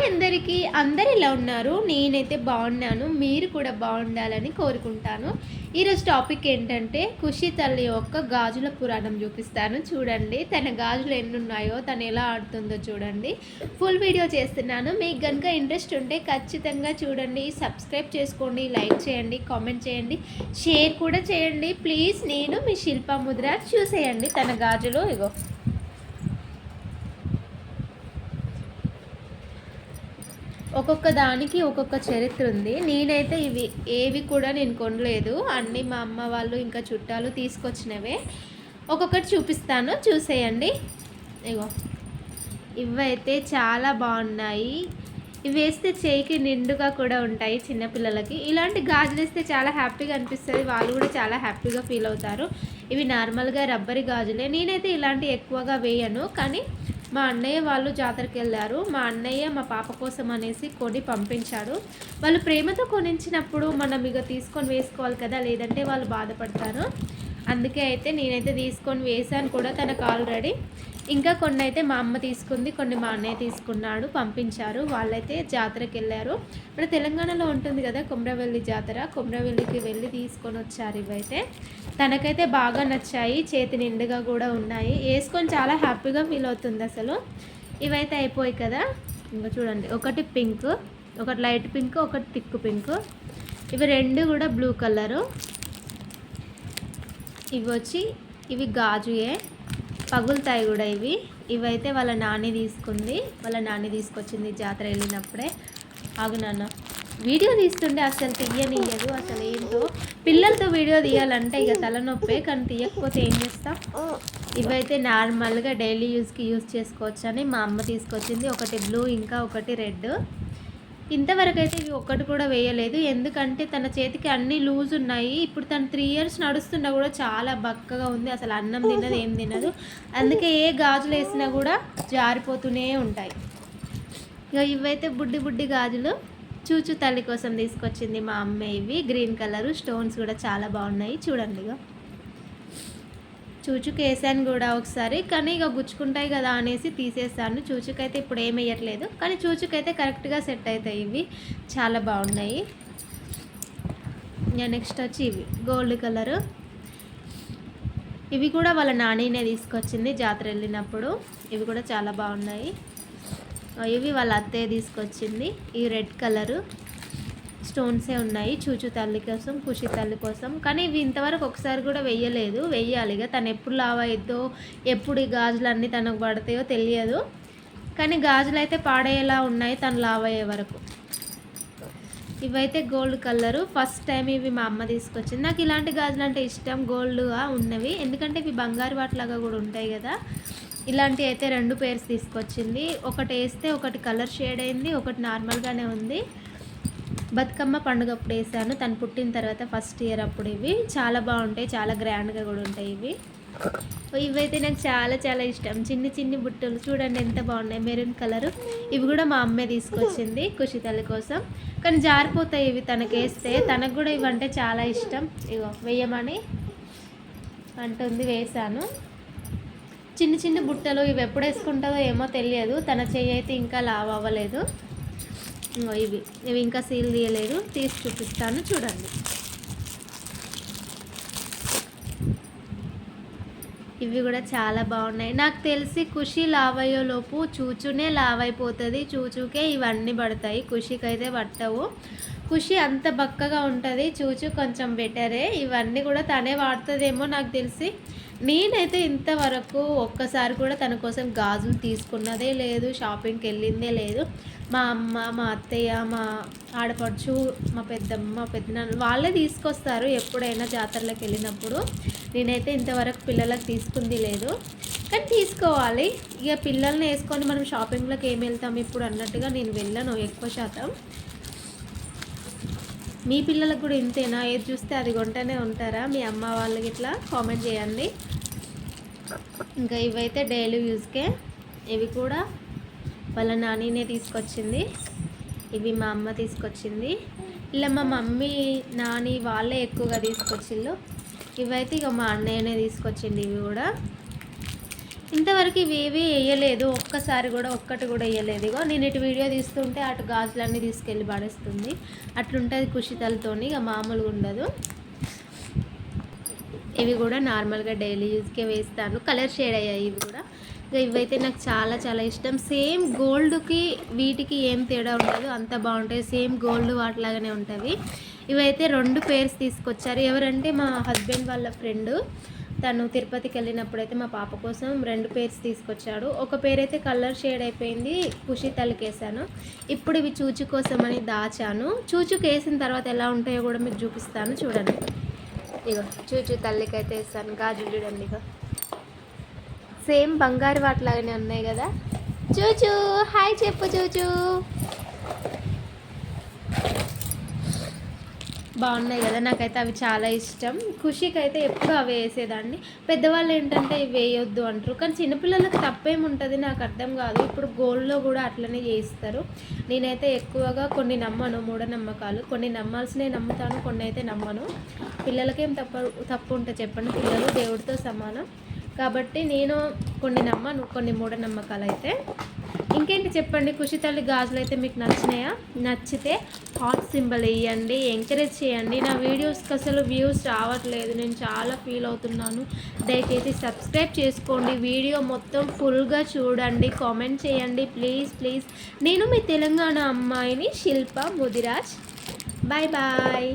అందరికీ అందరు ఎలా ఉన్నారు? నేనైతే బాగున్నాను. మీరు కూడా బాగుండాలని కోరుకుంటాను. ఈరోజు టాపిక్ ఏంటంటే ఖుషి తల్లి యొక్క గాజుల పురాణం చూపిస్తాను. చూడండి తన గాజులు ఎన్నున్నాయో, తను ఎలా ఆడుతుందో చూడండి. ఫుల్ వీడియో చేస్తున్నాను. మీకు కనుక ఇంట్రెస్ట్ ఉంటే ఖచ్చితంగా చూడండి. సబ్స్క్రైబ్ చేసుకోండి, లైక్ చేయండి, కామెంట్ చేయండి, షేర్ కూడా చేయండి ప్లీజ్. నేను మీ శిల్ప ముద్ర. చూసేయండి తన గాజులు. ఇగో ఒక్కొక్క దానికి ఒక్కొక్క చరిత్ర ఉంది. నేనైతే ఏవి కూడా నేను కొనలేదు. అన్నీ మా అమ్మ వాళ్ళు ఇంకా చుట్టాలు తీసుకొచ్చినవే. ఒక్కొక్కటి చూపిస్తాను, చూసేయండి. ఇగో ఇవైతే చాలా బాగున్నాయి. ఇవి వేస్తే చేయికి నిండుగా కూడా ఉంటాయి చిన్నపిల్లలకి. ఇలాంటి గాజులు వేస్తే చాలా హ్యాపీగా అనిపిస్తుంది. వాళ్ళు కూడా చాలా హ్యాపీగా ఫీల్ అవుతారు. ఇవి నార్మల్గా రబ్బరి గాజులే. నేనైతే ఇలాంటివి ఎక్కువగా వేయను, కానీ మా అన్నయ్య వాళ్ళు జాతరకి వెళ్ళారు. మా అన్నయ్య మా పాప కోసం అనేసి కొని పంపించాడు. వాళ్ళు ప్రేమతో కొనించినప్పుడు మనం ఇక తీసుకొని వేసుకోవాలి కదా, లేదంటే వాళ్ళు బాధపడతారు. అందుకే అయితే నేనైతే తీసుకొని వేసాను కూడా తనకు ఆల్రెడీ. ఇంకా కొన్ని అయితే మా అమ్మ తీసుకుంది, కొన్ని మా అన్నయ్య తీసుకున్నాడు, పంపించారు. వాళ్ళైతే జాతరకి వెళ్ళారు. ఇప్పుడు తెలంగాణలో ఉంటుంది కదా కొమ్రవెల్లి జాతర, కొమ్రవెల్లికి వెళ్ళి తీసుకొని వచ్చారు. ఇవైతే తనకైతే బాగా నచ్చాయి, చేతి నిండుగా కూడా ఉన్నాయి, వేసుకొని చాలా హ్యాపీగా ఫీల్ అవుతుంది అసలు. ఇవైతే అయిపోయి కదా. ఇంకా చూడండి, ఒకటి పింక్, ఒకటి లైట్ పింక్, ఒకటి థిక్ పింక్. ఇవి రెండు కూడా బ్లూ కలరు. ఇవి గాజుయే, పగులుతాయి కూడా ఇవి. ఇవైతే వాళ్ళ నాని తీసుకుంది, వాళ్ళ నాని తీసుకొచ్చింది జాతర వెళ్ళినప్పుడే. ఆగు నాన్న, వీడియో తీస్తుంటే అసలు తీయనియ్యదు. అసలు ఏంటో పిల్లలతో వీడియో తీయాలంటే ఇక తలనొప్పే, కానీ తీయకపోతే ఏం చేస్తాం. ఇవైతే నార్మల్గా డైలీ యూస్కి యూజ్ చేసుకోవచ్చు అని మా అమ్మ తీసుకొచ్చింది. ఒకటి బ్లూ, ఇంకా ఒకటి రెడ్. ఇంతవరకు అయితే ఇవి ఒక్కటి కూడా వేయలేదు, ఎందుకంటే తన చేతికి అన్నీ లూజ్ ఉన్నాయి. ఇప్పుడు తను 3 years నడుస్తున్నా కూడా చాలా బక్కగా ఉంది. అసలు అన్నం తినదు, ఏం తినదు. అందుకే ఏ గాజులు వేసినా కూడా జారిపోతూనే ఉంటాయి. ఇక ఇవైతే బుడ్డి బుడ్డి గాజులు చూచు తల్లి కోసం తీసుకొచ్చింది మా అమ్మ. ఇవి గ్రీన్ కలరు, స్టోన్స్ కూడా చాలా బాగున్నాయి. చూడండి, ఇక చూచుకు వేసాను కూడా ఒకసారి, కానీ ఇక గుచ్చుకుంటాయి కదా అనేసి తీసేసాను. చూచుకైతే ఇప్పుడు ఏం వేయట్లేదు, కానీ చూచుకైతే కరెక్ట్గా సెట్ అవుతాయి. ఇవి చాలా బాగున్నాయి. నెక్స్ట్ వచ్చి ఇవి గోల్డ్ కలరు. ఇవి కూడా వాళ్ళ నానినే తీసుకొచ్చింది జాతర వెళ్ళినప్పుడు. ఇవి కూడా చాలా బాగున్నాయి. ఇవి వాళ్ళ అత్తయ్య తీసుకొచ్చింది. ఈ రెడ్ కలరు స్టోన్సే ఉన్నాయి, చూచు తల్లి కోసం, ఖుషి తల్లి కోసం. కానీ ఇవి ఇంతవరకు ఒకసారి కూడా వెయ్యలేదు. వెయ్యాలిగా. తను ఎప్పుడు లావ్ అయిద్దో, ఎప్పుడు ఈ గాజులన్నీ తనకు పడతాయో తెలియదు. కానీ గాజులు అయితే పాడేలా ఉన్నాయి తను లావ్ అయ్యే వరకు. ఇవైతే గోల్డ్ కలరు. ఫస్ట్ టైం ఇవి మా అమ్మ తీసుకొచ్చింది. నాకు ఇలాంటి గాజులు అంటే ఇష్టం, గోల్డ్గా ఉన్నవి, ఎందుకంటే ఇవి బంగారు వాటిలాగా కూడా ఉంటాయి కదా. ఇలాంటివి అయితే 2 pairs తీసుకొచ్చింది. ఒకటి వేస్తే ఒకటి కలర్ షేడ్ అయింది, ఒకటి నార్మల్గానే ఉంది. బతుకమ్మ పండుగ అప్పుడు వేసాను, తను పుట్టిన తర్వాత ఫస్ట్ ఇయర్ అప్పుడు. ఇవి చాలా బాగుంటాయి, చాలా గ్రాండ్గా కూడా ఉంటాయి ఇవి. ఇవైతే నాకు చాలా చాలా ఇష్టం. చిన్ని చిన్ని బుట్టలు చూడండి ఎంత బాగున్నాయి, మెరూన్ కలరు. ఇవి కూడా మా అమ్మే తీసుకొచ్చింది ఖుషి తల్లి కోసం, కానీ జారిపోతాయి ఇవి తనకి వేస్తే. తనకు కూడా ఇవంటే చాలా ఇష్టం. ఇగో వేయమని అంటుంది, వేసాను. చిన్ని చిన్ని బుట్టలు. ఇవి ఎప్పుడు వేసుకుంటుందో ఏమో తెలియదు. తన చెయ్యి అయితే ఇంకా లావ్ అవ్వలేదు. ఇవి ఇంకా సీల్ తీయలేదు, తీసి చూపిస్తాను చూడండి. ఇవి కూడా చాలా బాగున్నాయి. నాకు తెలిసి ఖుషి లావ్ అయ్యేలోపు చూచునే లావ్ అయిపోతుంది. చూచుకే ఇవన్నీ పడతాయి, ఖుషికి అయితే పట్టవు. ఖుషి అంత బక్కగా ఉంటుంది, చూచు కొంచెం బెటరే. ఇవన్నీ కూడా తనే వాడుతుందేమో నాకు తెలిసి. నేనైతే ఇంతవరకు ఒక్కసారి కూడా తన కోసం గాజులు తీసుకున్నదే లేదు, షాపింగ్కి వెళ్ళిందే లేదు. మా అమ్మ, మా అత్తయ్య, మా ఆడపడుచు, మా పెద్దమ్మ, మా పెద్దనాన్న వాళ్ళే తీసుకొస్తారు ఎప్పుడైనా జాతరలకు వెళ్ళినప్పుడు. నేనైతే ఇంతవరకు పిల్లలకు తీసుకుంది లేదు, కానీ తీసుకోవాలి. ఇక పిల్లల్ని వేసుకొని మనం షాపింగ్లోకి ఏం వెళ్తాం ఇప్పుడు అన్నట్టుగా నేను వెళ్ళను ఎక్కువ శాతం. మీ పిల్లలకు కూడా ఇంతేనా? ఏది చూస్తే అది కొంటూనే ఉంటారా మీ అమ్మ వాళ్ళకి? ఇట్లా కామెంట్ చేయండి. ఇంకా ఇవైతే డైలీ యూజ్కే. ఇవి కూడా వాళ్ళ నానినే తీసుకొచ్చింది. ఇవి మా అమ్మ తీసుకొచ్చింది. ఇలా మా మమ్మీ, నాని వాళ్ళే ఎక్కువగా తీసుకొచ్చిళ్ళు. ఇవైతే ఇక మా అన్నయ్యనే తీసుకొచ్చింది. ఇవి కూడా ఇంతవరకు ఇవేవి వేయలేదు, ఒక్కసారి కూడా ఒక్కటి కూడా వేయలేదు. ఇగో నేను ఇటు వీడియో తీస్తుంటే అటు గాజులన్నీ తీసుకెళ్ళి పడేస్తుంది. అట్లుంటుంది కుషితలతోని, ఇక మామూలుగా ఉండదు. ఇవి కూడా నార్మల్గా డైలీ యూజ్కే వేస్తాను, కలర్ షేడ్ అయ్యాయి ఇవి కూడా. ఇక ఇవైతే నాకు చాలా చాలా ఇష్టం. సేమ్ గోల్డ్కి వీటికి ఏం తేడా ఉండదు, అంత బాగుంటాయి. సేమ్ గోల్డ్ వాటిలాగానే ఉంటాయి. ఇవైతే 2 పేర్స్ తీసుకొచ్చారు. ఎవరంటే మా హస్బెండ్ వాళ్ళ ఫ్రెండ్, తను తిరుపతికి వెళ్ళినప్పుడైతే మా పాప కోసం 2 పేర్స్ తీసుకొచ్చాడు. ఒక పేరు అయితే కలర్ షేడ్ అయిపోయింది, ఖుషి తలకేసాను. ఇప్పుడు ఇవి చూచు కోసం అని దాచాను. చూచుకి వేసిన తర్వాత ఎలా ఉంటాయో కూడా మీకు చూపిస్తాను, చూడండి. ఇగో చూచు తల్లికైతే వేస్తాను. గాజులు చూడండి, ఇగో సేమ్ బంగారు వాటిలాగానే ఉన్నాయి కదా. చూచు హాయ్ చెప్పు చూచు. బాగున్నాయి కదా, నాకైతే అవి చాలా ఇష్టం. ఖుషికి అయితే ఎప్పుడు అవి వేసేదాన్ని. పెద్దవాళ్ళు ఏంటంటే ఇవి వేయొద్దు అంటారు, కానీ చిన్నపిల్లలకు తప్పేముంటుంది నాకు అర్థం కాదు. ఇప్పుడు గోల్డ్లో కూడా అట్లనే చేయిస్తారు. నేనైతే ఎక్కువగా కొన్ని నమ్మను, మూఢనమ్మకాలు. కొన్ని నమ్మాల్సినవి నమ్ముతాను, కొన్ని అయితే నమ్మను. పిల్లలకేం తప్పు ఉంటే చెప్పండి, పిల్లలు దేవుడితో సమానం. కాబట్టి నేను కొన్ని నమ్మను, కొన్ని మూఢనమ్మకాలు అయితే. ఇంకేంటి చెప్పండి, ఖుషి తల్లి గాజులు అయితే మీకు నచ్చినాయా? నచ్చితే హాట్ సింబల్ వేయండి, ఎంకరేజ్ చేయండి. నా వీడియోస్కి అసలు వ్యూస్ రావట్లేదు, నేను చాలా ఫీల్ అవుతున్నాను. దయచేసి సబ్స్క్రైబ్ చేసుకోండి, వీడియో మొత్తం ఫుల్గా చూడండి, కామెంట్ చేయండి ప్లీజ్ ప్లీజ్. నేను మీ తెలంగాణ అమ్మాయిని శిల్ప ముదిరాజ్. Bye bye.